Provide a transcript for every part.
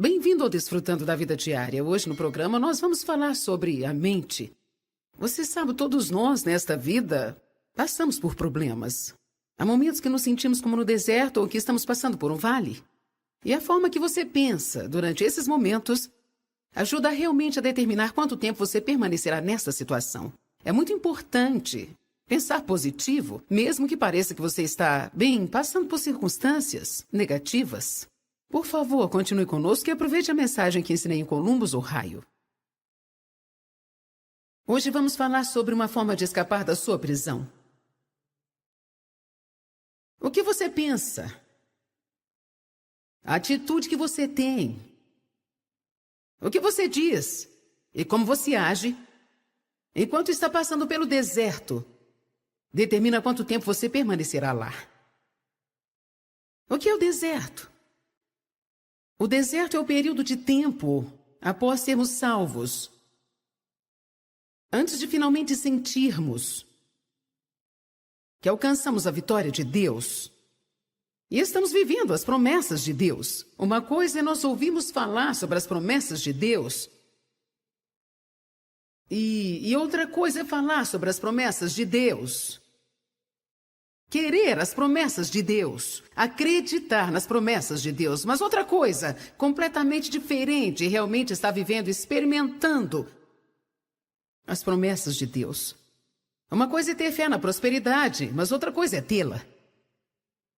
Bem-vindo ao Desfrutando da Vida Diária. Hoje no programa nós vamos falar sobre a mente. Você sabe, todos nós nesta vida passamos por problemas. Há momentos que nos sentimos como no deserto ou que estamos passando por um vale. E a forma que você pensa durante esses momentos ajuda realmente a determinar quanto tempo você permanecerá nessa situação. É muito importante pensar positivo, mesmo que pareça que você está, passando por circunstâncias negativas. Por favor, continue conosco e aproveite a mensagem que ensinei em Columbus, Ohio. Hoje vamos falar sobre uma forma de escapar da sua prisão. O que você pensa? A atitude que você tem? O que você diz? E como você age? Enquanto está passando pelo deserto, determina quanto tempo você permanecerá lá. O que é o deserto? O deserto é o período de tempo após sermos salvos, antes de finalmente sentirmos que alcançamos a vitória de Deus e estamos vivendo as promessas de Deus. Uma coisa é nós ouvirmos falar sobre as promessas de Deus e outra coisa é falar sobre as promessas de Deus. Querer as promessas de Deus, acreditar nas promessas de Deus, mas outra coisa completamente diferente, realmente está vivendo, experimentando as promessas de Deus. Uma coisa é ter fé na prosperidade, mas outra coisa é tê-la.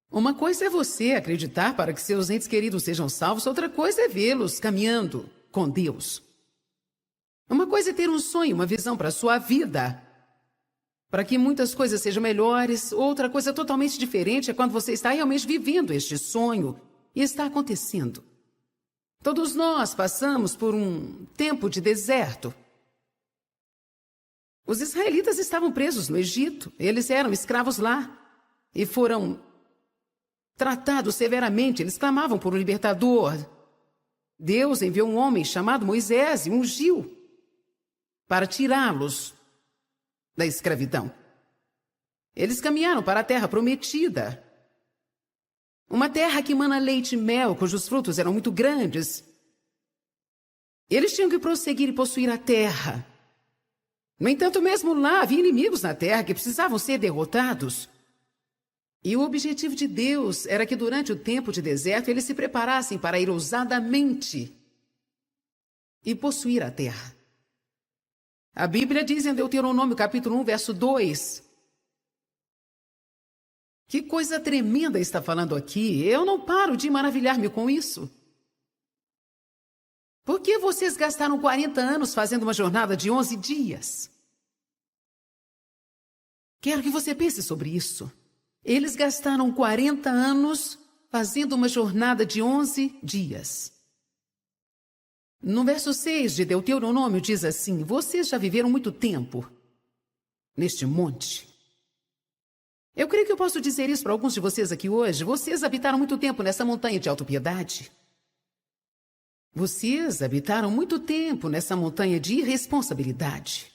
Uma coisa é você acreditar para que seus entes queridos sejam salvos, outra coisa é vê-los caminhando com Deus. Uma coisa é ter um sonho, uma visão para a sua vida, para que muitas coisas sejam melhores. Outra coisa totalmente diferente é quando você está realmente vivendo este sonho e está acontecendo. Todos nós passamos por um tempo de deserto. Os israelitas estavam presos no Egito. Eles eram escravos lá e foram tratados severamente. Eles clamavam por um libertador. Deus enviou um homem chamado Moisés e ungiu para tirá-los da escravidão. Eles caminharam para a terra prometida. Uma terra que mana leite e mel, cujos frutos eram muito grandes. Eles tinham que prosseguir e possuir a terra. No entanto, mesmo lá, havia inimigos na terra que precisavam ser derrotados. E o objetivo de Deus era que durante o tempo de deserto eles se preparassem para ir ousadamente e possuir a terra. A Bíblia diz em Deuteronômio capítulo 1, verso 2. Que coisa tremenda está falando aqui. Eu não paro de maravilhar-me com isso. Por que vocês gastaram 40 anos fazendo uma jornada de 11 dias? Quero que você pense sobre isso. Eles gastaram 40 anos fazendo uma jornada de 11 dias. No verso 6 de Deuteronômio diz assim: vocês já viveram muito tempo neste monte. Eu creio que eu posso dizer isso para alguns de vocês aqui hoje. Vocês habitaram muito tempo nessa montanha de autopiedade. Vocês habitaram muito tempo nessa montanha de irresponsabilidade.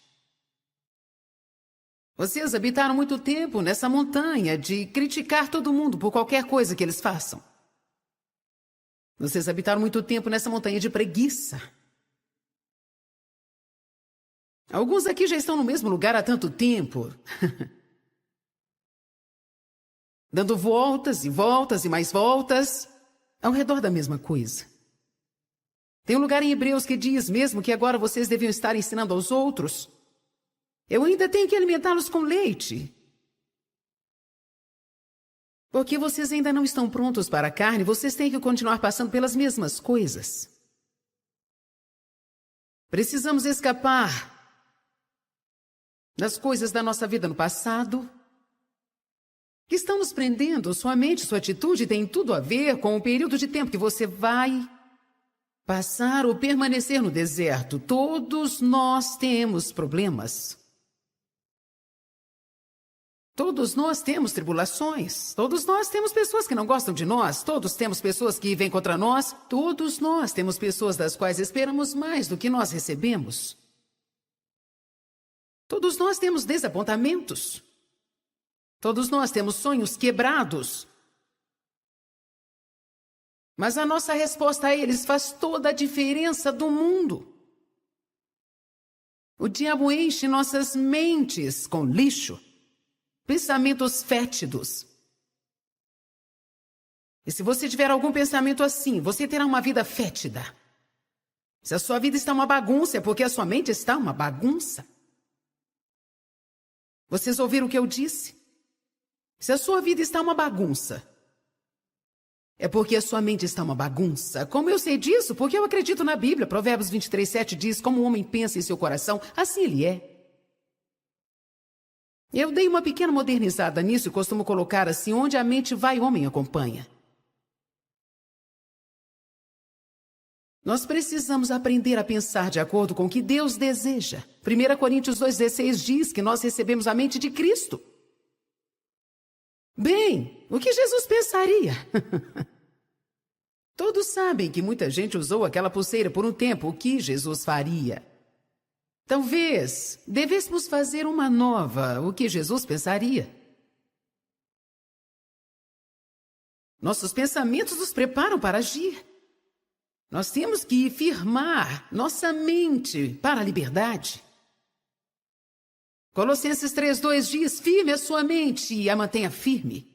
Vocês habitaram muito tempo nessa montanha de criticar todo mundo por qualquer coisa que eles façam. Vocês habitaram muito tempo nessa montanha de preguiça. Alguns aqui já estão no mesmo lugar há tanto tempo. Dando voltas e voltas e mais voltas ao redor da mesma coisa. Tem um lugar em Hebreus que diz mesmo que agora vocês deviam estar ensinando aos outros. Eu ainda tenho que alimentá-los com leite. Porque vocês ainda não estão prontos para a carne, vocês têm que continuar passando pelas mesmas coisas. Precisamos escapar das coisas da nossa vida no passado que estão nos prendendo. Sua mente, sua atitude tem tudo a ver com o período de tempo que você vai passar ou permanecer no deserto. Todos nós temos problemas. Todos nós temos tribulações. Todos nós temos pessoas que não gostam de nós. Todos temos pessoas que vêm contra nós. Todos nós temos pessoas das quais esperamos mais do que nós recebemos. Todos nós temos desapontamentos. Todos nós temos sonhos quebrados. Mas a nossa resposta a eles faz toda a diferença do mundo. O diabo enche nossas mentes com lixo, pensamentos fétidos. E se você tiver algum pensamento assim, você terá uma vida fétida. Se a sua vida está uma bagunça, é porque a sua mente está uma bagunça. Vocês ouviram o que eu disse? Se a sua vida está uma bagunça, é porque a sua mente está uma bagunça. Como eu sei disso? Porque eu acredito na Bíblia. Provérbios 23:7 diz, como o homem pensa em seu coração, assim ele é. Eu dei uma pequena modernizada nisso e costumo colocar assim, onde a mente vai, o homem acompanha. Nós precisamos aprender a pensar de acordo com o que Deus deseja. 1 Coríntios 2,16 diz que nós recebemos a mente de Cristo. Bem, o que Jesus pensaria? Todos sabem que muita gente usou aquela pulseira por um tempo. O que Jesus faria? Talvez devêssemos fazer uma nova. O que Jesus pensaria? Nossos pensamentos nos preparam para agir. Nós temos que firmar nossa mente para a liberdade. Colossenses 3:2 diz, firme a sua mente e a mantenha firme.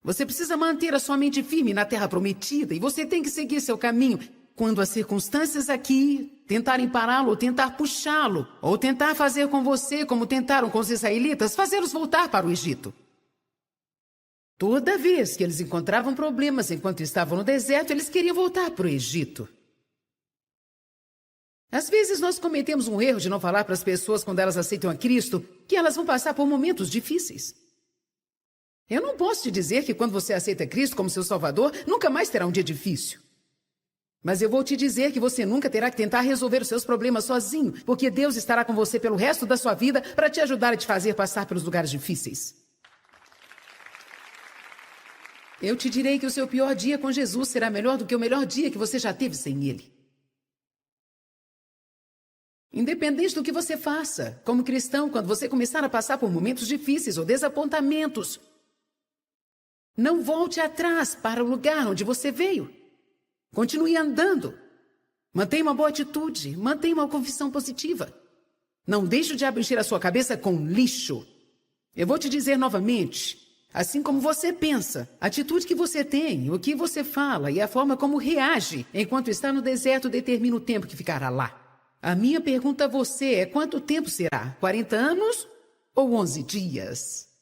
Você precisa manter a sua mente firme na terra prometida e você tem que seguir seu caminho. Quando as circunstâncias aqui tentarem pará-lo, ou tentar puxá-lo, ou tentar fazer com você como tentaram com os israelitas, fazê-los voltar para o Egito. Toda vez que eles encontravam problemas enquanto estavam no deserto, eles queriam voltar para o Egito. Às vezes nós cometemos um erro de não falar para as pessoas quando elas aceitam a Cristo que elas vão passar por momentos difíceis. Eu não posso te dizer que quando você aceita Cristo como seu Salvador, nunca mais terá um dia difícil. Mas eu vou te dizer que você nunca terá que tentar resolver os seus problemas sozinho, porque Deus estará com você pelo resto da sua vida para te ajudar a te fazer passar pelos lugares difíceis. Eu te direi que o seu pior dia com Jesus será melhor do que o melhor dia que você já teve sem Ele. Independente do que você faça, como cristão, quando você começar a passar por momentos difíceis ou desapontamentos, não volte atrás para o lugar onde você veio. Continue andando. Mantenha uma boa atitude, mantenha uma confissão positiva. Não deixe o diabo encher a sua cabeça com lixo. Eu vou te dizer novamente, assim como você pensa, a atitude que você tem, o que você fala e a forma como reage enquanto está no deserto determina o tempo que ficará lá. A minha pergunta a você é quanto tempo será? 40 anos ou 11 dias?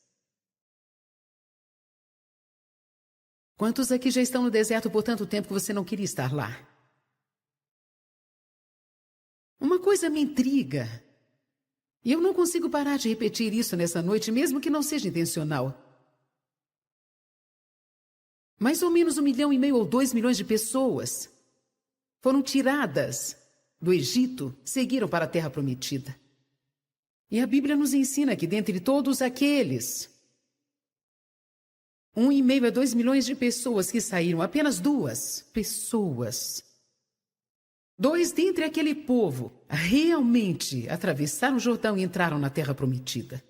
Quantos aqui já estão no deserto por tanto tempo que você não queria estar lá? Uma coisa me intriga. E eu não consigo parar de repetir isso nessa noite, mesmo que não seja intencional. Mais ou menos 1,5 milhão ou 2 milhões de pessoas foram tiradas do Egito, seguiram para a Terra Prometida. E a Bíblia nos ensina que dentre todos aqueles, 1,5 a 2 milhões de pessoas que saíram, apenas 2 pessoas, 2 dentre aquele povo, realmente atravessaram o Jordão e entraram na Terra Prometida.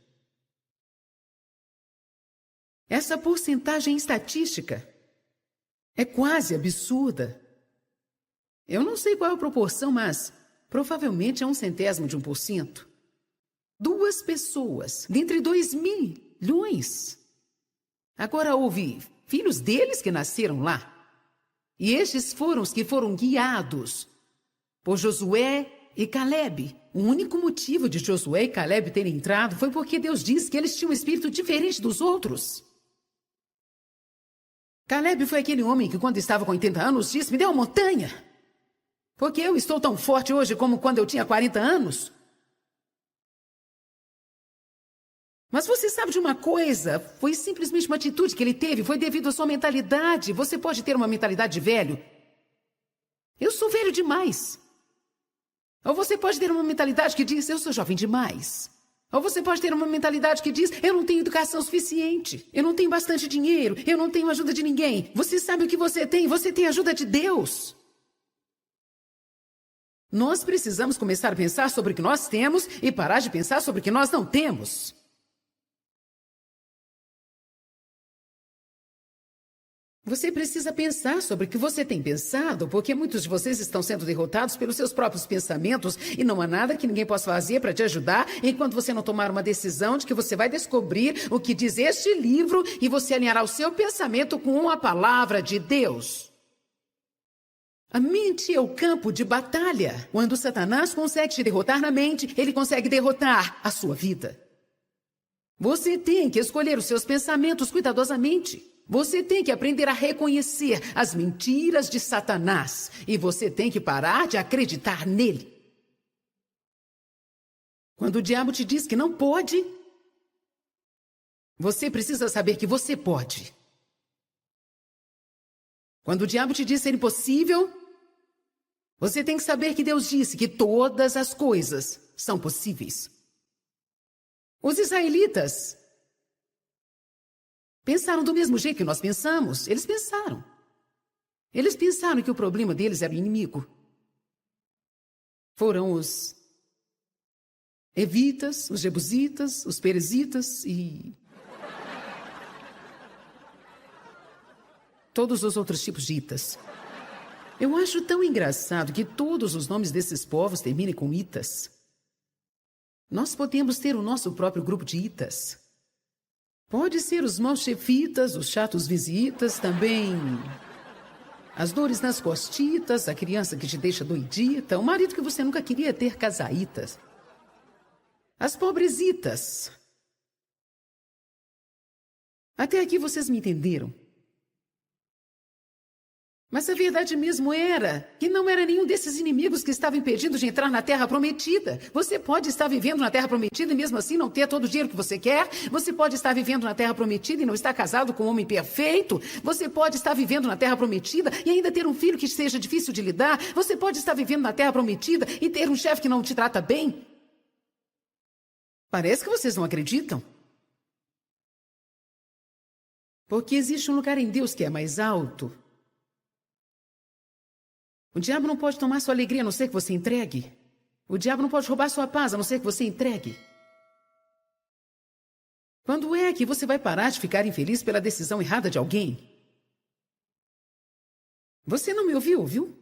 Essa porcentagem estatística é quase absurda. Eu não sei qual é a proporção, mas provavelmente é 0,01%. 2 pessoas, dentre 2 milhões. Agora houve filhos deles que nasceram lá. E estes foram os que foram guiados por Josué e Calebe. O único motivo de Josué e Calebe terem entrado foi porque Deus disse que eles tinham um espírito diferente dos outros. Calebe foi aquele homem que, quando estava com 80 anos, disse, me dê uma montanha. Porque eu estou tão forte hoje como quando eu tinha 40 anos. Mas você sabe de uma coisa? Foi simplesmente uma atitude que ele teve, foi devido à sua mentalidade. Você pode ter uma mentalidade de velho. Eu sou velho demais. Ou você pode ter uma mentalidade que diz, eu sou jovem demais. Ou você pode ter uma mentalidade que diz, eu não tenho educação suficiente, eu não tenho bastante dinheiro, eu não tenho ajuda de ninguém. Você sabe o que você tem a ajuda de Deus. Nós precisamos começar a pensar sobre o que nós temos e parar de pensar sobre o que nós não temos. Você precisa pensar sobre o que você tem pensado, porque muitos de vocês estão sendo derrotados pelos seus próprios pensamentos e não há nada que ninguém possa fazer para te ajudar enquanto você não tomar uma decisão de que você vai descobrir o que diz este livro e você alinhará o seu pensamento com a palavra de Deus. A mente é o campo de batalha. Quando Satanás consegue te derrotar na mente, ele consegue derrotar a sua vida. Você tem que escolher os seus pensamentos cuidadosamente. Você tem que aprender a reconhecer as mentiras de Satanás. E você tem que parar de acreditar nele. Quando o diabo te diz que não pode, você precisa saber que você pode. Quando o diabo te diz ser impossível, você tem que saber que Deus disse que todas as coisas são possíveis. Os israelitas pensaram do mesmo jeito que nós pensamos. Eles pensaram. Eles pensaram que o problema deles era o inimigo. Foram os evitas, os jebusitas, os perezitas e todos os outros tipos de itas. Eu acho tão engraçado que todos os nomes desses povos terminem com itas. Nós podemos ter o nosso próprio grupo de itas. Pode ser os maus chefitas, os chatos visitas, também as dores nas costitas, a criança que te deixa doidita, o marido que você nunca queria ter, casaitas. As pobresitas. Até aqui vocês me entenderam. Mas a verdade mesmo era que não era nenhum desses inimigos que estava impedindo de entrar na Terra Prometida. Você pode estar vivendo na Terra Prometida e mesmo assim não ter todo o dinheiro que você quer. Você pode estar vivendo na Terra Prometida e não estar casado com um homem perfeito. Você pode estar vivendo na Terra Prometida e ainda ter um filho que seja difícil de lidar. Você pode estar vivendo na Terra Prometida e ter um chefe que não te trata bem. Parece que vocês não acreditam. Porque existe um lugar em Deus que é mais alto. O diabo não pode tomar sua alegria a não ser que você entregue. O diabo não pode roubar sua paz a não ser que você entregue. Quando é que você vai parar de ficar infeliz pela decisão errada de alguém? Você não me ouviu, viu?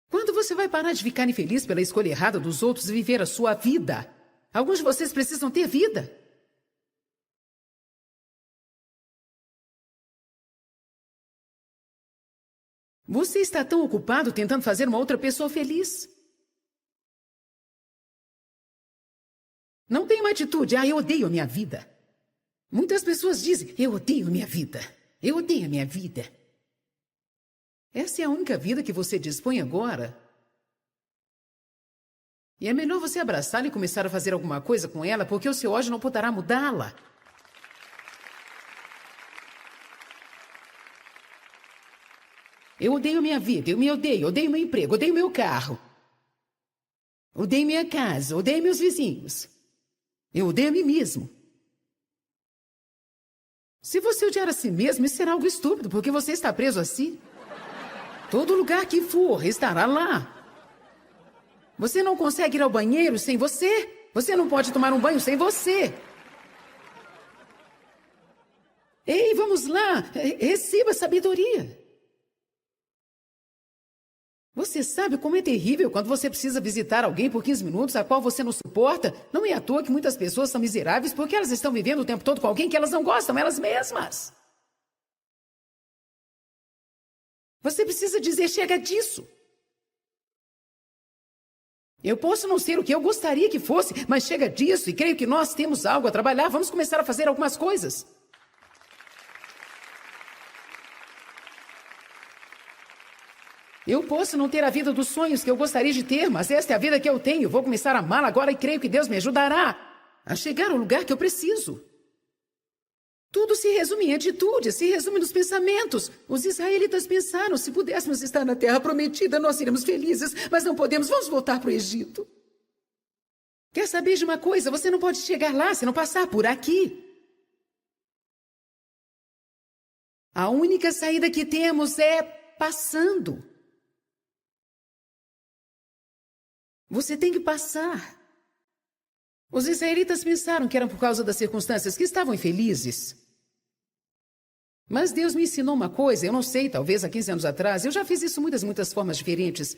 Quando você vai parar de ficar infeliz pela escolha errada dos outros e viver a sua vida? Alguns de vocês precisam ter vida. Você está tão ocupado tentando fazer uma outra pessoa feliz. Não tem uma atitude, eu odeio a minha vida. Muitas pessoas dizem, eu odeio a minha vida. Eu odeio a minha vida. Essa é a única vida que você dispõe agora. E é melhor você abraçá-la e começar a fazer alguma coisa com ela, porque o seu ódio não poderá mudá-la. Eu odeio minha vida, eu me odeio, odeio meu emprego, odeio meu carro. Odeio minha casa, odeio meus vizinhos. Eu odeio a mim mesmo. Se você odiar a si mesmo, isso será algo estúpido, porque você está preso a si. Todo lugar que for, estará lá. Você não consegue ir ao banheiro sem você. Você não pode tomar um banho sem você. Ei, vamos lá, receba sabedoria. Você sabe como é terrível quando você precisa visitar alguém por 15 minutos, a qual você não suporta? Não é à toa que muitas pessoas são miseráveis porque elas estão vivendo o tempo todo com alguém que elas não gostam, elas mesmas. Você precisa dizer, chega disso. Eu posso não ser o que eu gostaria que fosse, mas chega disso e creio que nós temos algo a trabalhar. Vamos começar a fazer algumas coisas. Eu posso não ter a vida dos sonhos que eu gostaria de ter, mas esta é a vida que eu tenho. Vou começar a amá-la agora e creio que Deus me ajudará a chegar ao lugar que eu preciso. Tudo se resume em atitude, se resume nos pensamentos. Os israelitas pensaram, se pudéssemos estar na terra prometida, nós seríamos felizes, mas não podemos, vamos voltar para o Egito. Quer saber de uma coisa? Você não pode chegar lá se não passar por aqui. A única saída que temos é passando. Você tem que passar. Os israelitas pensaram que eram por causa das circunstâncias que estavam infelizes. Mas Deus me ensinou uma coisa, eu não sei, talvez há 15 anos atrás, eu já fiz isso muitas formas diferentes.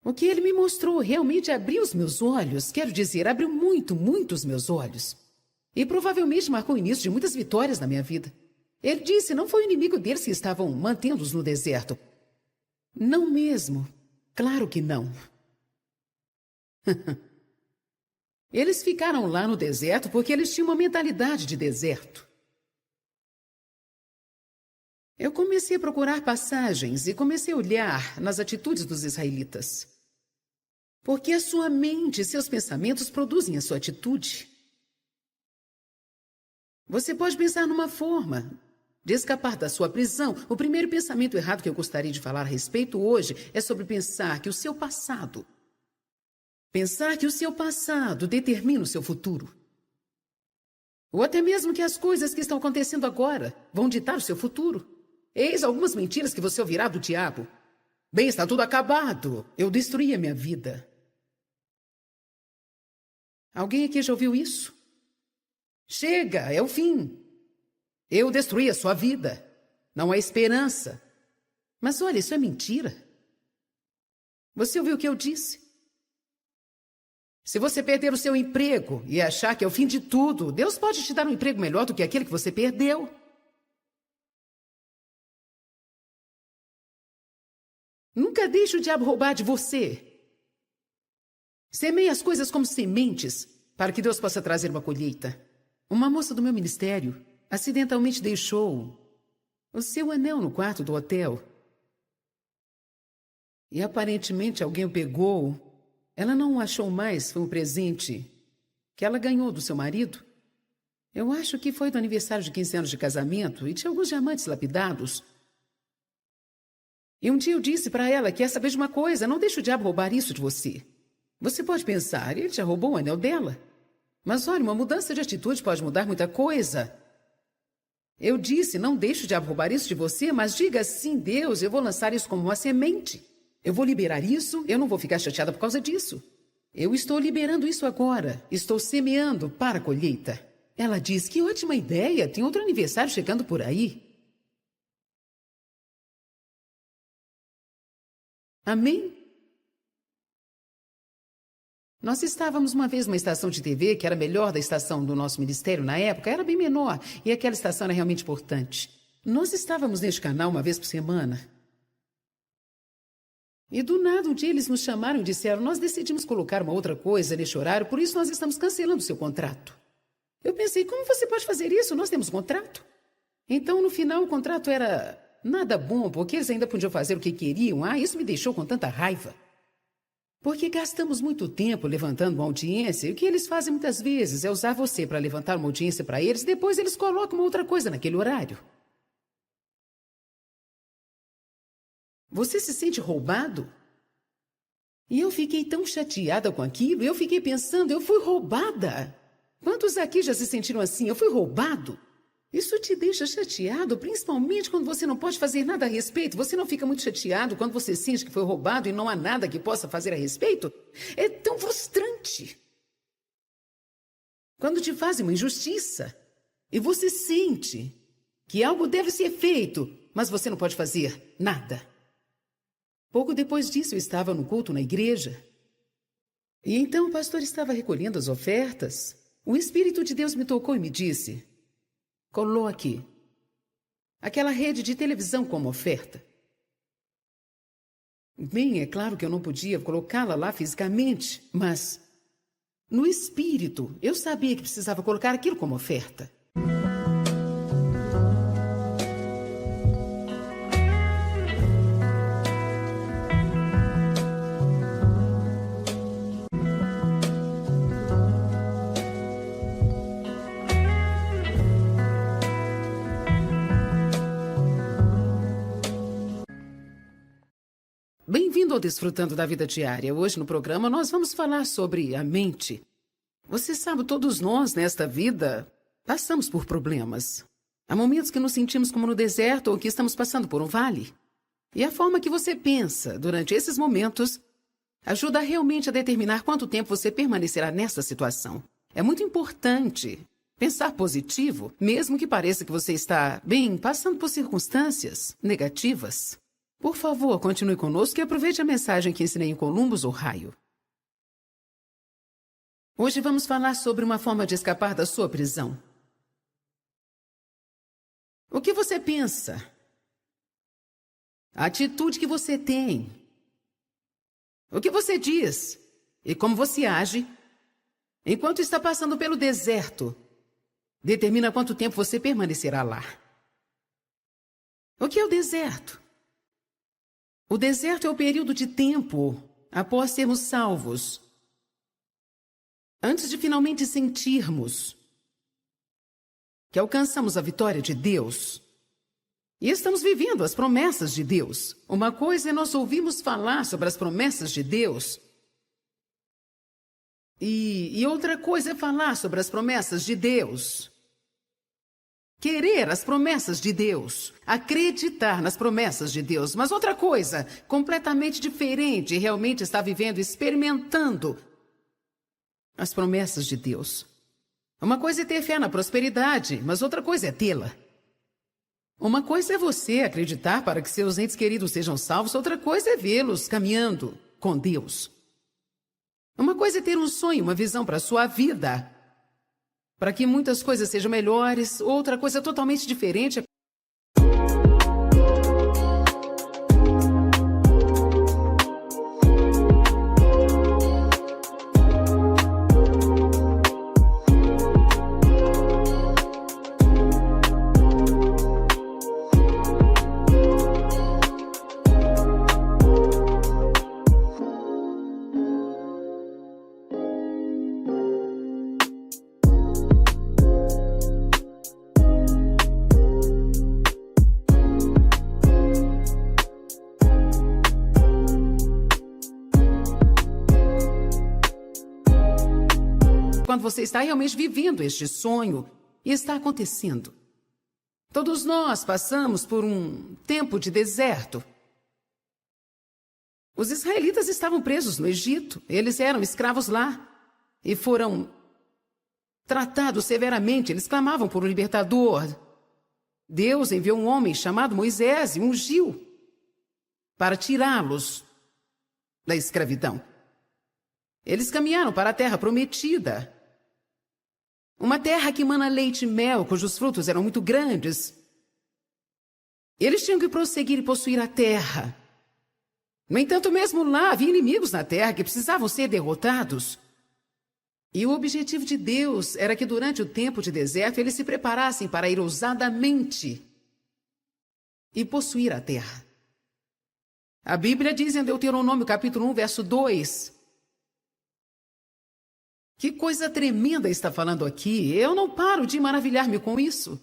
O que ele me mostrou realmente abriu os meus olhos, quero dizer, abriu muito os meus olhos. E provavelmente marcou o início de muitas vitórias na minha vida. Ele disse, não foi o inimigo deles que estavam mantendo-os no deserto. Não mesmo. Claro que não. Eles ficaram lá no deserto porque eles tinham uma mentalidade de deserto. Eu comecei a procurar passagens e comecei a olhar nas atitudes dos israelitas. Porque a sua mente e seus pensamentos produzem a sua atitude. Você pode pensar numa forma de escapar da sua prisão. O primeiro pensamento errado que eu gostaria de falar a respeito hoje é sobre pensar que o seu passado determina o seu futuro. Ou até mesmo que as coisas que estão acontecendo agora vão ditar o seu futuro. Eis algumas mentiras que você ouvirá do diabo. Bem, está tudo acabado. Eu destruí a minha vida. Alguém aqui já ouviu isso? Chega, é o fim. Eu destruí a sua vida. Não há esperança. Mas olha, isso é mentira. Você ouviu o que eu disse? Se você perder o seu emprego e achar que é o fim de tudo, Deus pode te dar um emprego melhor do que aquele que você perdeu. Nunca deixe o diabo roubar de você. Semeie as coisas como sementes para que Deus possa trazer uma colheita. Uma moça do meu ministério acidentalmente deixou o seu anel no quarto do hotel. E aparentemente alguém o pegou. Ela não o achou mais, foi um presente que ela ganhou do seu marido. Eu acho que foi do aniversário de 15 anos de casamento e tinha alguns diamantes lapidados. E um dia eu disse para ela, quer saber de uma coisa, não deixe o diabo roubar isso de você. Você pode pensar, ele já roubou o anel dela. Mas olha, uma mudança de atitude pode mudar muita coisa. Eu disse, não deixe o diabo roubar isso de você, mas diga sim, Deus, eu vou lançar isso como uma semente. Eu vou liberar isso, eu não vou ficar chateada por causa disso. Eu estou liberando isso agora, estou semeando para a colheita. Ela disse, que ótima ideia, tem outro aniversário chegando por aí. Amém? Nós estávamos uma vez numa estação de TV que era melhor da estação do nosso ministério na época, era bem menor, e aquela estação era realmente importante. Nós estávamos neste canal uma vez por semana. E do nada um dia eles nos chamaram e disseram, nós decidimos colocar uma outra coisa neste horário, por isso nós estamos cancelando o seu contrato. Eu pensei, como você pode fazer isso? Nós temos contrato. Então no final o contrato era nada bom, porque eles ainda podiam fazer o que queriam. Isso me deixou com tanta raiva. Porque gastamos muito tempo levantando uma audiência, e o que eles fazem muitas vezes é usar você para levantar uma audiência para eles, depois eles colocam uma outra coisa naquele horário. Você se sente roubado? E eu fiquei tão chateada com aquilo, eu fiquei pensando, eu fui roubada. Quantos aqui já se sentiram assim? Eu fui roubado? Isso te deixa chateado, principalmente quando você não pode fazer nada a respeito. Você não fica muito chateado quando você sente que foi roubado e não há nada que possa fazer a respeito? É tão frustrante. Quando te fazem uma injustiça e você sente que algo deve ser feito, mas você não pode fazer nada. Pouco depois disso, eu estava no culto na igreja. E então o pastor estava recolhendo as ofertas. O Espírito de Deus me tocou e me disse, coloque aquela rede de televisão como oferta. Bem, é claro que eu não podia colocá-la lá fisicamente, mas no espírito eu sabia que precisava colocar aquilo como oferta. Bem-vindo ao Desfrutando da Vida Diária. Hoje no programa nós vamos falar sobre a mente. Você sabe, todos nós nesta vida passamos por problemas. Há momentos que nos sentimos como no deserto ou que estamos passando por um vale. E a forma que você pensa durante esses momentos ajuda realmente a determinar quanto tempo você permanecerá nessa situação. É muito importante Pensar positivo, mesmo que pareça que você está, bem, passando por circunstâncias negativas. Por favor, continue conosco e aproveite a mensagem que ensinei em Columbus, Ohio. Hoje vamos falar sobre uma forma de escapar da sua prisão. O que você pensa? A atitude que você tem. O que você diz e como você age enquanto está passando pelo deserto determina quanto tempo você permanecerá lá. O que é o deserto? O deserto é o período de tempo após sermos salvos, antes de finalmente sentirmos que alcançamos a vitória de Deus e estamos vivendo as promessas de Deus. Uma coisa é nós ouvirmos falar sobre as promessas de Deus e outra coisa é falar sobre as promessas de Deus. Querer as promessas de Deus, acreditar nas promessas de Deus, mas outra coisa, completamente diferente, realmente está vivendo, experimentando as promessas de Deus. Uma coisa é ter fé na prosperidade, mas outra coisa é tê-la. Uma coisa é você acreditar para que seus entes queridos sejam salvos, outra coisa é vê-los caminhando com Deus. Uma coisa é ter um sonho, uma visão para a sua vida, para que muitas coisas sejam melhores, outra coisa totalmente diferente é quando você está realmente vivendo este sonho e está acontecendo. Todos nós passamos por um tempo de deserto. Os israelitas estavam presos no Egito. Eles eram escravos lá e foram tratados severamente. Eles clamavam por um libertador. Deus enviou um homem chamado Moisés e ungiu para tirá-los da escravidão. Eles caminharam para a terra prometida. Uma terra que mana leite e mel, cujos frutos eram muito grandes. Eles tinham que prosseguir e possuir a terra. No entanto, mesmo lá, havia inimigos na terra que precisavam ser derrotados. E o objetivo de Deus era que durante o tempo de deserto eles se preparassem para ir ousadamente e possuir a terra. A Bíblia diz em Deuteronômio capítulo 1, verso 2... Que coisa tremenda está falando aqui. Eu não paro de maravilhar-me com isso.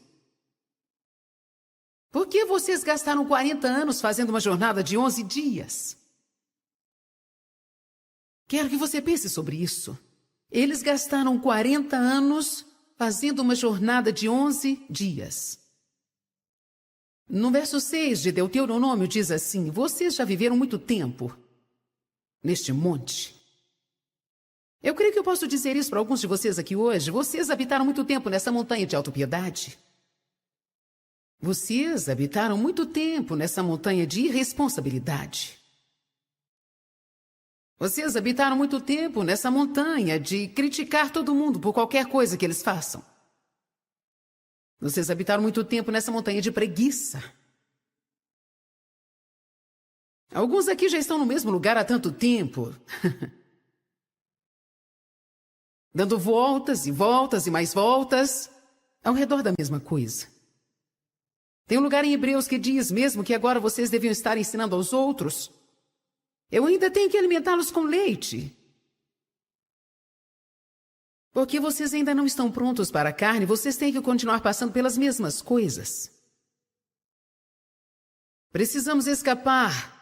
Por que vocês gastaram 40 anos fazendo uma jornada de 11 dias? Quero que você pense sobre isso. Eles gastaram 40 anos fazendo uma jornada de 11 dias. No verso 6 de Deuteronômio diz assim: vocês já viveram muito tempo neste monte. Eu creio que eu posso dizer isso para alguns de vocês aqui hoje. Vocês habitaram muito tempo nessa montanha de autopiedade. Vocês habitaram muito tempo nessa montanha de irresponsabilidade. Vocês habitaram muito tempo nessa montanha de criticar todo mundo por qualquer coisa que eles façam. Vocês habitaram muito tempo nessa montanha de preguiça. Alguns aqui já estão no mesmo lugar há tanto tempo. Dando voltas e voltas e mais voltas ao redor da mesma coisa. Tem um lugar em Hebreus que diz mesmo que agora vocês deviam estar ensinando aos outros. Eu ainda tenho que alimentá-los com leite. Porque vocês ainda não estão prontos para a carne, vocês têm que continuar passando pelas mesmas coisas. Precisamos escapar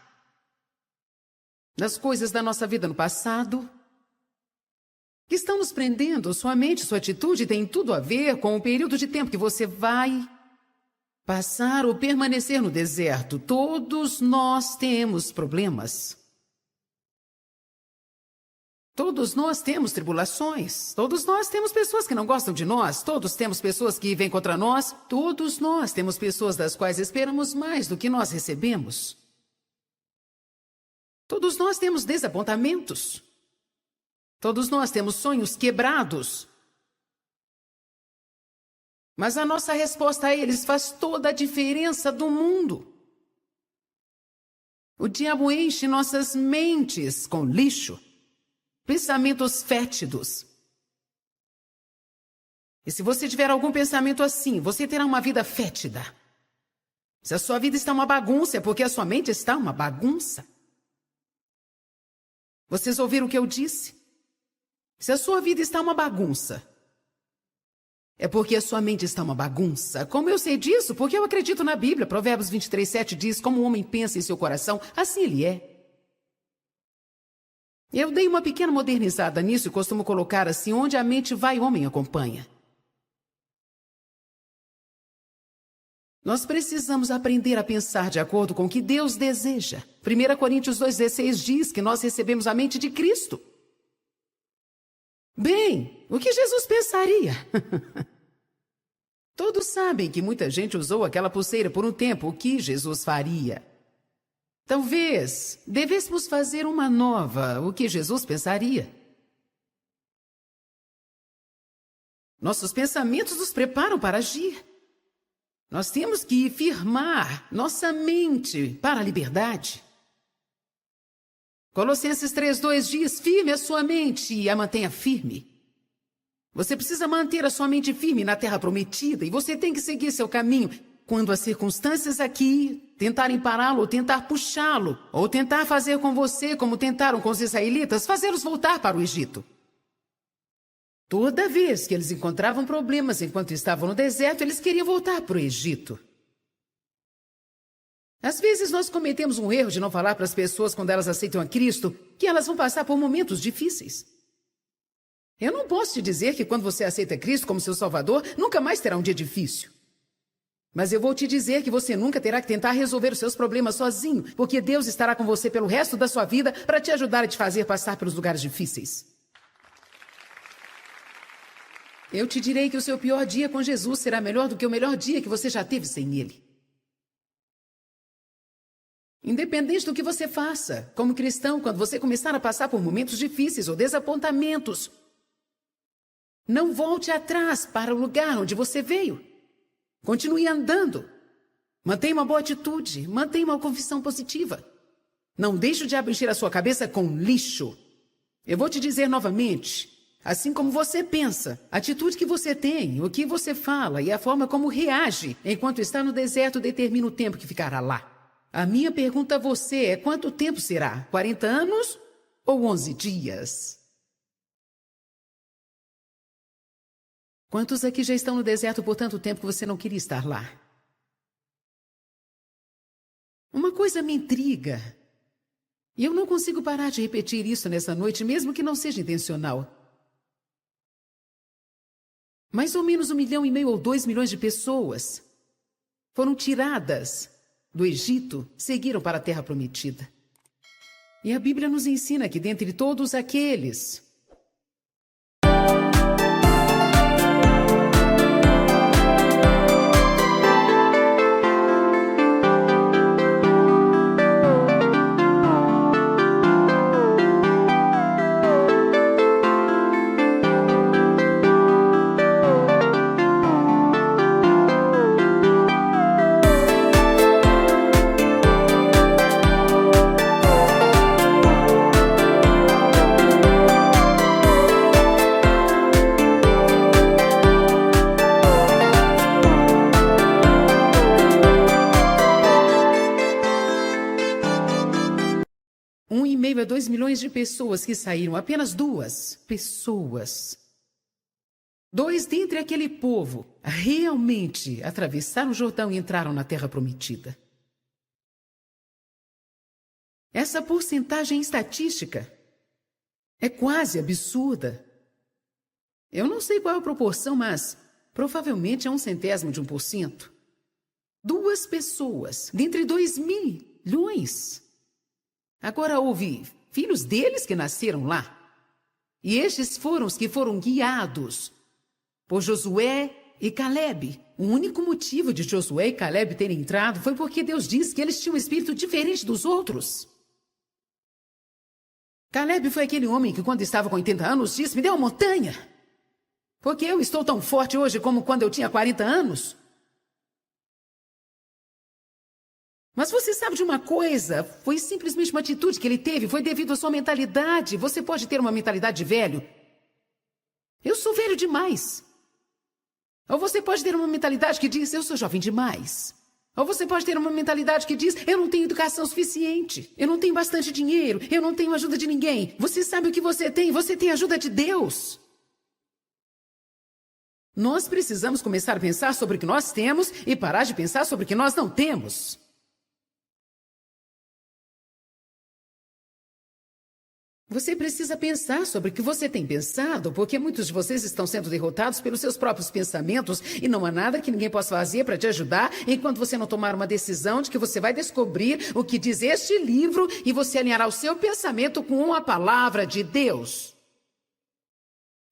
das coisas da nossa vida no passado que estão nos prendendo. Sua mente, sua atitude tem tudo a ver com o período de tempo que você vai passar ou permanecer no deserto. Todos nós temos problemas. Todos nós temos tribulações. Todos nós temos pessoas que não gostam de nós. Todos temos pessoas que vêm contra nós. Todos nós temos pessoas das quais esperamos mais do que nós recebemos. Todos nós temos desapontamentos. Todos nós temos sonhos quebrados. Mas a nossa resposta a eles faz toda a diferença do mundo. O diabo enche nossas mentes com lixo, pensamentos fétidos. E se você tiver algum pensamento assim, você terá uma vida fétida. Se a sua vida está uma bagunça, é porque a sua mente está uma bagunça. Vocês ouviram o que eu disse? Se a sua vida está uma bagunça, é porque a sua mente está uma bagunça. Como eu sei disso? Porque eu acredito na Bíblia. Provérbios 23:7 diz, como o homem pensa em seu coração, assim ele é. Eu dei uma pequena modernizada nisso e costumo colocar assim, onde a mente vai, o homem acompanha. Nós precisamos aprender a pensar de acordo com o que Deus deseja. 1 Coríntios 2,16 diz que nós recebemos a mente de Cristo. Bem, o que Jesus pensaria? Todos sabem que muita gente usou aquela pulseira por um tempo. O que Jesus faria? Talvez devêssemos fazer uma nova. O que Jesus pensaria? Nossos pensamentos nos preparam para agir. Nós temos que firmar nossa mente para a liberdade. Colossenses 3:2 diz, firme a sua mente e a mantenha firme. Você precisa manter a sua mente firme na terra prometida e você tem que seguir seu caminho. Quando as circunstâncias aqui tentarem pará-lo ou tentar puxá-lo, ou tentar fazer com você como tentaram com os israelitas, fazê-los voltar para o Egito. Toda vez que eles encontravam problemas enquanto estavam no deserto, eles queriam voltar para o Egito. Às vezes nós cometemos um erro de não falar para as pessoas quando elas aceitam a Cristo que elas vão passar por momentos difíceis. Eu não posso te dizer que quando você aceita Cristo como seu Salvador, nunca mais terá um dia difícil. Mas eu vou te dizer que você nunca terá que tentar resolver os seus problemas sozinho, porque Deus estará com você pelo resto da sua vida para te ajudar a te fazer passar pelos lugares difíceis. Eu te direi que o seu pior dia com Jesus será melhor do que o melhor dia que você já teve sem Ele. Independente do que você faça, como cristão, quando você começar a passar por momentos difíceis ou desapontamentos, não volte atrás para o lugar onde você veio. Continue andando. Mantenha uma boa atitude, mantenha uma confissão positiva. Não deixe o diabo encher a sua cabeça com lixo. Eu vou te dizer novamente. Assim como você pensa, a atitude que você tem, o que você fala e a forma como reage enquanto está no deserto determina o tempo que ficará lá. A minha pergunta a você é quanto tempo será? 40 anos ou 11 dias? Quantos aqui já estão no deserto por tanto tempo que você não queria estar lá? Uma coisa me intriga. E eu não consigo parar de repetir isso nessa noite, mesmo que não seja intencional. Mais ou menos 1,5 milhão ou 2 milhões de pessoas foram tiradas do Egito, seguiram para a Terra Prometida. E a Bíblia nos ensina que dentre todos aqueles a 2 milhões de pessoas que saíram, apenas 2 pessoas. 2 dentre aquele povo realmente atravessaram o Jordão e entraram na Terra Prometida. Essa porcentagem estatística é quase absurda. Eu não sei qual é a proporção, mas provavelmente é 0,01%. 2 pessoas dentre 2 milhões. Agora houve filhos deles que nasceram lá. E estes foram os que foram guiados por Josué e Calebe. O único motivo de Josué e Calebe terem entrado foi porque Deus disse que eles tinham um espírito diferente dos outros. Calebe foi aquele homem que, quando estava com 80 anos, disse: me dê uma montanha, porque eu estou tão forte hoje como quando eu tinha 40 anos. Mas você sabe de uma coisa? Foi simplesmente uma atitude que ele teve, foi devido à sua mentalidade. Você pode ter uma mentalidade de velho. Eu sou velho demais. Ou você pode ter uma mentalidade que diz: eu sou jovem demais. Ou você pode ter uma mentalidade que diz: eu não tenho educação suficiente, eu não tenho bastante dinheiro, eu não tenho ajuda de ninguém. Você sabe o que você tem a ajuda de Deus. Nós precisamos começar a pensar sobre o que nós temos e parar de pensar sobre o que nós não temos. Você precisa pensar sobre o que você tem pensado, porque muitos de vocês estão sendo derrotados pelos seus próprios pensamentos e não há nada que ninguém possa fazer para te ajudar enquanto você não tomar uma decisão de que você vai descobrir o que diz este livro e você alinhará o seu pensamento com a palavra de Deus.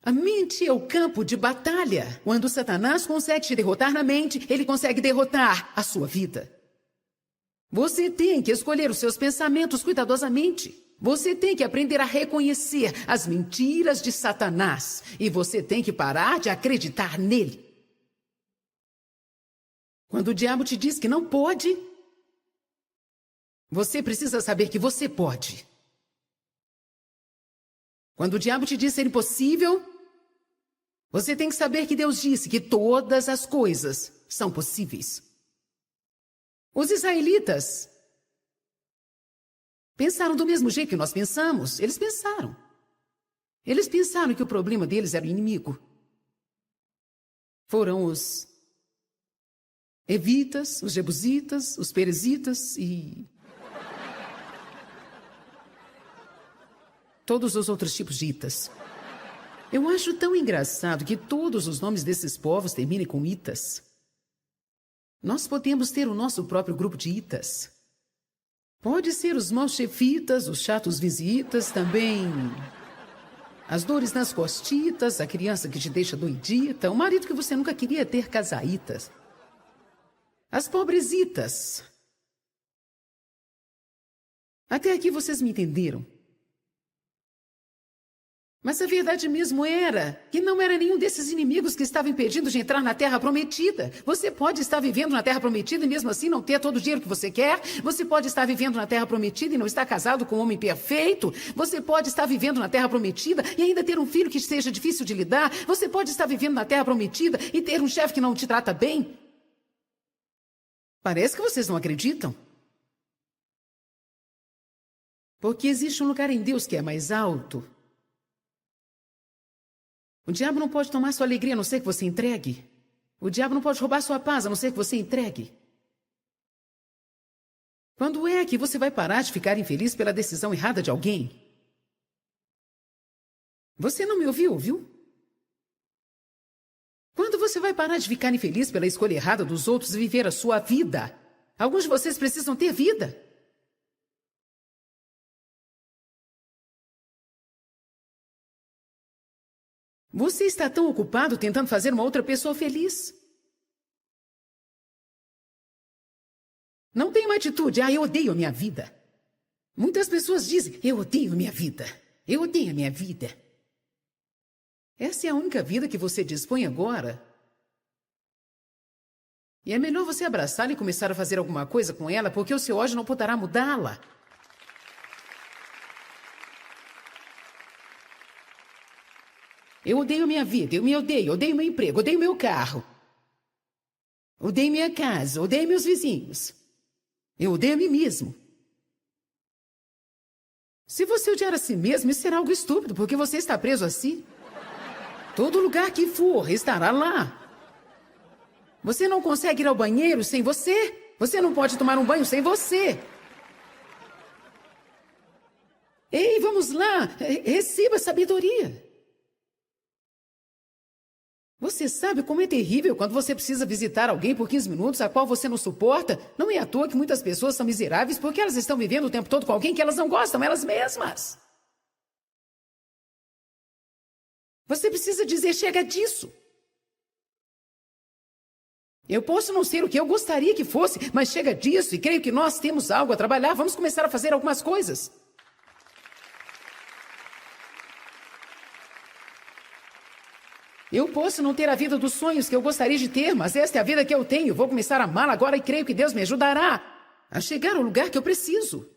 A mente é o campo de batalha. Quando Satanás consegue te derrotar na mente, ele consegue derrotar a sua vida. Você tem que escolher os seus pensamentos cuidadosamente. Você tem que aprender a reconhecer as mentiras de Satanás. E você tem que parar de acreditar nele. Quando o diabo te diz que não pode, você precisa saber que você pode. Quando o diabo te diz ser impossível, você tem que saber que Deus disse que todas as coisas são possíveis. Os israelitas pensaram do mesmo jeito que nós pensamos. Eles pensaram. Eles pensaram que o problema deles era o inimigo. Foram os evitas, os jebusitas, os perezitas e todos os outros tipos de itas. Eu acho tão engraçado que todos os nomes desses povos terminem com itas. Nós podemos ter o nosso próprio grupo de itas. Pode ser os maus chefitas, os chatos visitas, também as dores nas costitas, a criança que te deixa doidita, o marido que você nunca queria ter, casaitas. As pobresitas. Até aqui vocês me entenderam. Mas a verdade mesmo era que não era nenhum desses inimigos que estava impedindo de entrar na Terra Prometida. Você pode estar vivendo na Terra Prometida e mesmo assim não ter todo o dinheiro que você quer. Você pode estar vivendo na Terra Prometida e não estar casado com um homem perfeito. Você pode estar vivendo na Terra Prometida e ainda ter um filho que seja difícil de lidar. Você pode estar vivendo na Terra Prometida e ter um chefe que não te trata bem. Parece que vocês não acreditam. Porque existe um lugar em Deus que é mais alto. O diabo não pode tomar sua alegria a não ser que você entregue. O diabo não pode roubar sua paz a não ser que você entregue. Quando é que você vai parar de ficar infeliz pela decisão errada de alguém? Você não me ouviu, viu? Quando você vai parar de ficar infeliz pela escolha errada dos outros e viver a sua vida? Alguns de vocês precisam ter vida. Você está tão ocupado tentando fazer uma outra pessoa feliz. Não tem uma atitude: eu odeio a minha vida. Muitas pessoas dizem: eu odeio a minha vida. Eu odeio a minha vida. Essa é a única vida que você dispõe agora. E é melhor você abraçá-la e começar a fazer alguma coisa com ela, porque o seu ódio não poderá mudá-la. Eu odeio minha vida, eu me odeio meu emprego, odeio meu carro. Odeio minha casa, odeio meus vizinhos. Eu odeio a mim mesmo. Se você odiar a si mesmo, isso será algo estúpido, porque você está preso a si. Todo lugar que for, estará lá. Você não consegue ir ao banheiro sem você. Você não pode tomar um banho sem você. Ei, vamos lá, receba sabedoria. Você sabe como é terrível quando você precisa visitar alguém por 15 minutos, a qual você não suporta? Não é à toa que muitas pessoas são miseráveis porque elas estão vivendo o tempo todo com alguém que elas não gostam, elas mesmas. Você precisa dizer chega disso. Eu posso não ser o que eu gostaria que fosse, mas chega disso e creio que nós temos algo a trabalhar. Vamos começar a fazer algumas coisas. Eu posso não ter a vida dos sonhos que eu gostaria de ter, mas esta é a vida que eu tenho. Vou começar a amá-la agora e creio que Deus me ajudará a chegar ao lugar que eu preciso.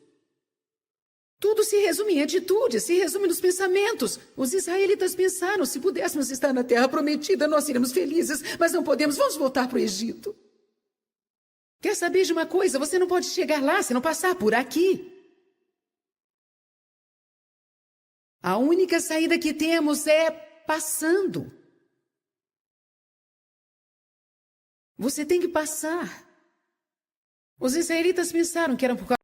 Tudo se resume em atitude, se resume nos pensamentos. Os israelitas pensaram, se pudéssemos estar na terra prometida, nós seríamos felizes, mas não podemos, vamos voltar para o Egito. Quer saber de uma coisa? Você não pode chegar lá se não passar por aqui. A única saída que temos é passando. Você tem que passar. Os israelitas pensaram que eram por causa...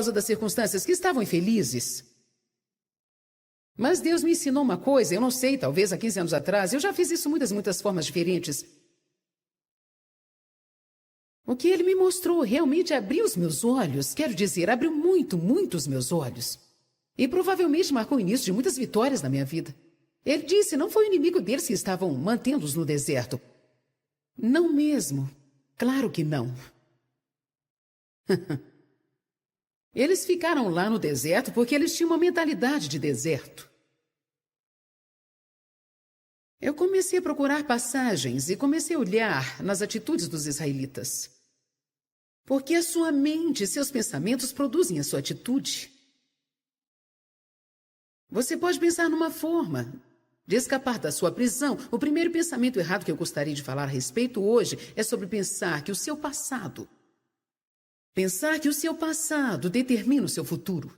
causa das circunstâncias que estavam infelizes. Mas Deus me ensinou uma coisa, eu não sei, talvez há 15 anos atrás, eu já fiz isso muitas formas diferentes. O que Ele me mostrou realmente abriu os meus olhos, quero dizer, abriu muito os meus olhos. E provavelmente marcou o início de muitas vitórias na minha vida. Ele disse, não foi o inimigo deles que estavam mantendo-os no deserto. Não mesmo. Claro que não. Eles ficaram lá no deserto porque eles tinham uma mentalidade de deserto. Eu comecei a procurar passagens e comecei a olhar nas atitudes dos israelitas. Porque a sua mente e seus pensamentos produzem a sua atitude. Você pode pensar numa forma de escapar da sua prisão. O primeiro pensamento errado que eu gostaria de falar a respeito hoje é sobre pensar que o seu passado determina o seu futuro.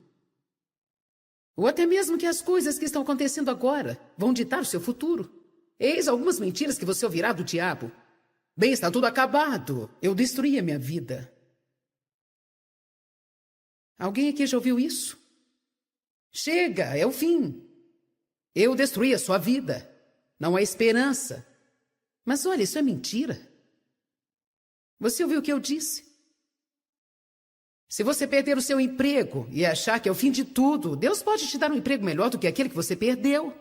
Ou até mesmo que as coisas que estão acontecendo agora vão ditar o seu futuro. Eis algumas mentiras que você ouvirá do diabo. Bem, está tudo acabado. Eu destruí a minha vida. Alguém aqui já ouviu isso? Chega, é o fim. Eu destruí a sua vida. Não há esperança. Mas olha, isso é mentira. Você ouviu o que eu disse? Se você perder o seu emprego e achar que é o fim de tudo, Deus pode te dar um emprego melhor do que aquele que você perdeu.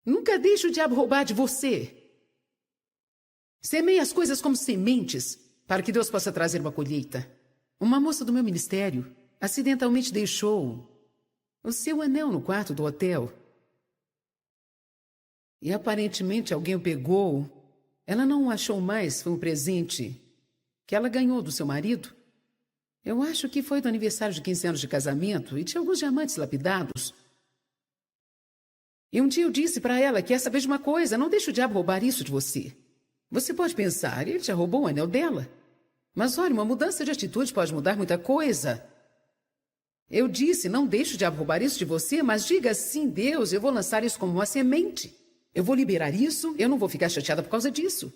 Nunca deixe o diabo roubar de você. Semeie as coisas como sementes, para que Deus possa trazer uma colheita. Uma moça do meu ministério acidentalmente deixou o seu anel no quarto do hotel. E aparentemente alguém o pegou. Ela não o achou mais, foi um presente que ela ganhou do seu marido. Eu acho que foi do aniversário de 15 anos de casamento e tinha alguns diamantes lapidados. E um dia eu disse para ela que, quer saber de uma coisa, não deixe o diabo roubar isso de você. Você pode pensar, ele já roubou o anel dela. Mas olha, uma mudança de atitude pode mudar muita coisa. Eu disse, não deixe o diabo roubar isso de você, mas diga sim, Deus, eu vou lançar isso como uma semente. Eu vou liberar isso, eu não vou ficar chateada por causa disso.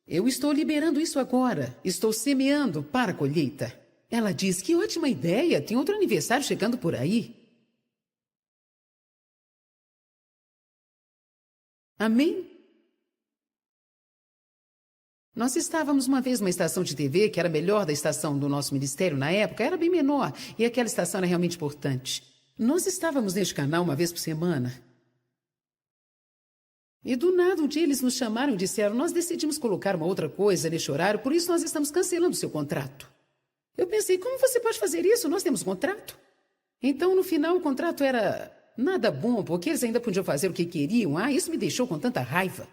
Eu estou liberando isso agora, estou semeando para a colheita. Ela diz, que ótima ideia, tem outro aniversário chegando por aí. Amém? Nós estávamos uma vez numa estação de TV que era a melhor da estação do nosso ministério na época, era bem menor, e aquela estação era realmente importante. Nós estávamos neste canal uma vez por semana. E do nada um dia eles nos chamaram e disseram, nós decidimos colocar uma outra coisa neste horário, por isso nós estamos cancelando o seu contrato. Eu pensei, como você pode fazer isso? Nós temos contrato. Então no final o contrato era nada bom, porque eles ainda podiam fazer o que queriam. Isso me deixou com tanta raiva.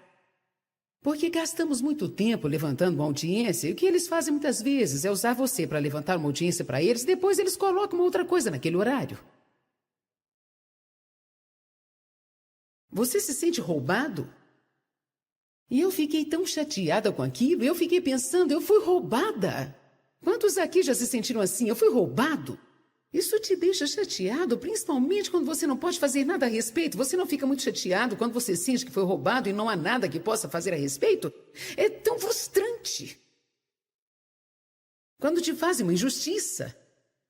Porque gastamos muito tempo levantando uma audiência, e o que eles fazem muitas vezes é usar você para levantar uma audiência para eles, depois eles colocam uma outra coisa naquele horário. Você se sente roubado? E eu fiquei tão chateada com aquilo, eu fiquei pensando, eu fui roubada. Quantos aqui já se sentiram assim? Eu fui roubado? Isso te deixa chateado, principalmente quando você não pode fazer nada a respeito. Você não fica muito chateado quando você sente que foi roubado e não há nada que possa fazer a respeito? É tão frustrante. Quando te fazem uma injustiça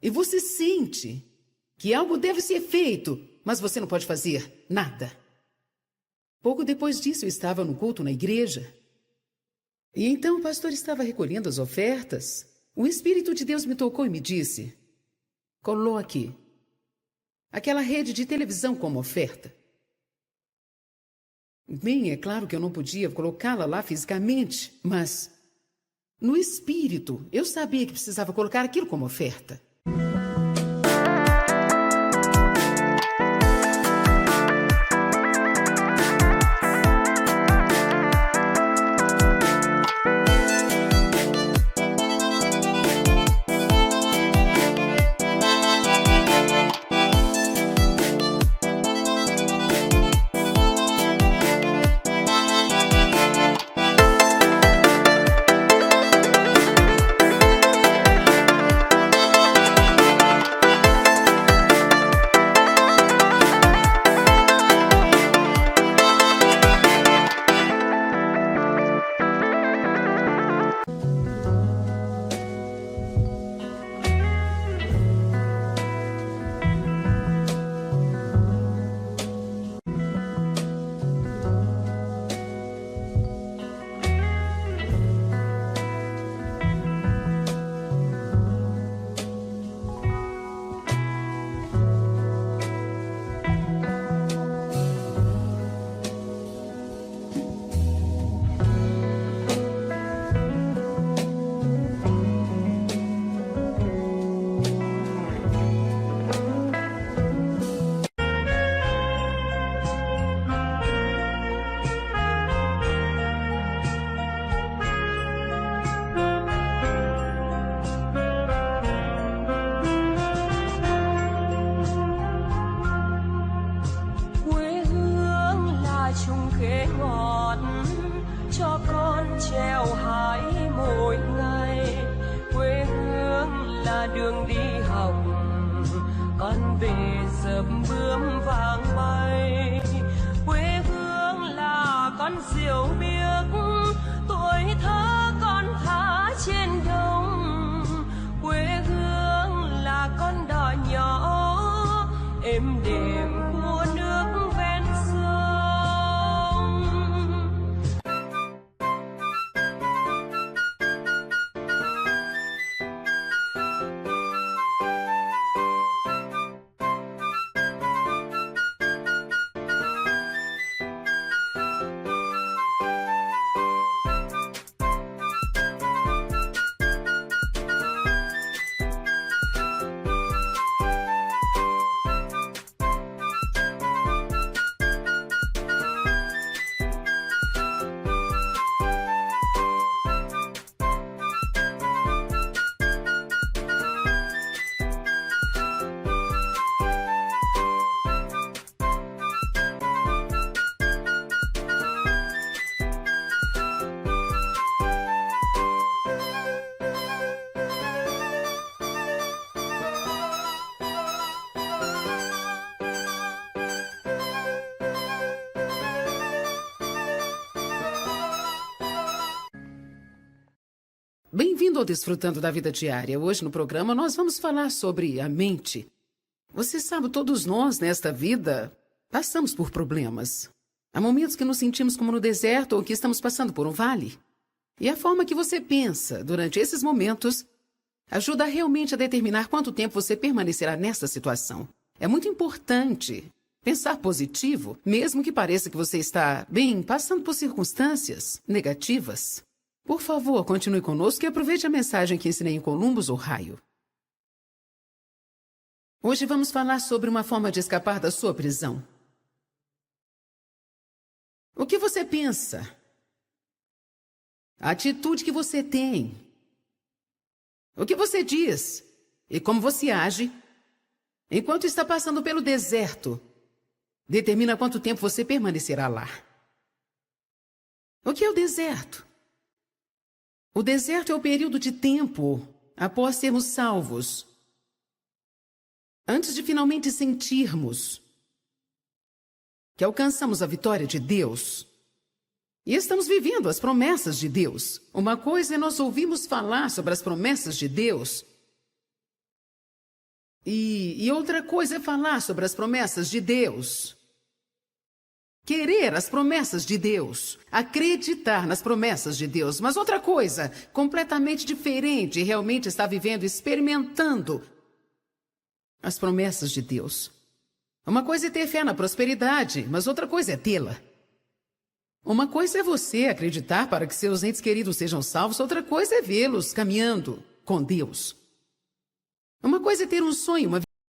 e você sente que algo deve ser feito, mas você não pode fazer nada. Pouco depois disso, eu estava no culto na igreja. E então o pastor estava recolhendo as ofertas. O Espírito de Deus me tocou e me disse, coloque aquela rede de televisão como oferta. Bem, é claro que eu não podia colocá-la lá fisicamente, mas no espírito eu sabia que precisava colocar aquilo como oferta. Bem-vindo ao Desfrutando da Vida Diária. Hoje no programa nós vamos falar sobre a mente. Você sabe, todos nós nesta vida passamos por problemas. Há momentos que nos sentimos como no deserto ou que estamos passando por um vale. E a forma que você pensa durante esses momentos ajuda realmente a determinar quanto tempo você permanecerá nesta situação. É muito importante pensar positivo, mesmo que pareça que você está, passando por circunstâncias negativas. Por favor, continue conosco e aproveite a mensagem que ensinei em Columbus, Ohio. Hoje vamos falar sobre uma forma de escapar da sua prisão. O que você pensa? A atitude que você tem? O que você diz? E como você age? Enquanto está passando pelo deserto, determina quanto tempo você permanecerá lá. O que é o deserto? O deserto é o período de tempo após sermos salvos, antes de finalmente sentirmos que alcançamos a vitória de Deus e estamos vivendo as promessas de Deus. Uma coisa é nós ouvirmos falar sobre as promessas de Deus e outra coisa é falar sobre as promessas de Deus. Querer as promessas de Deus, acreditar nas promessas de Deus, mas outra coisa completamente diferente, realmente está vivendo, experimentando as promessas de Deus. Uma coisa é ter fé na prosperidade, mas outra coisa é tê-la. Uma coisa é você acreditar para que seus entes queridos sejam salvos, outra coisa é vê-los caminhando com Deus. Uma coisa é ter um sonho, uma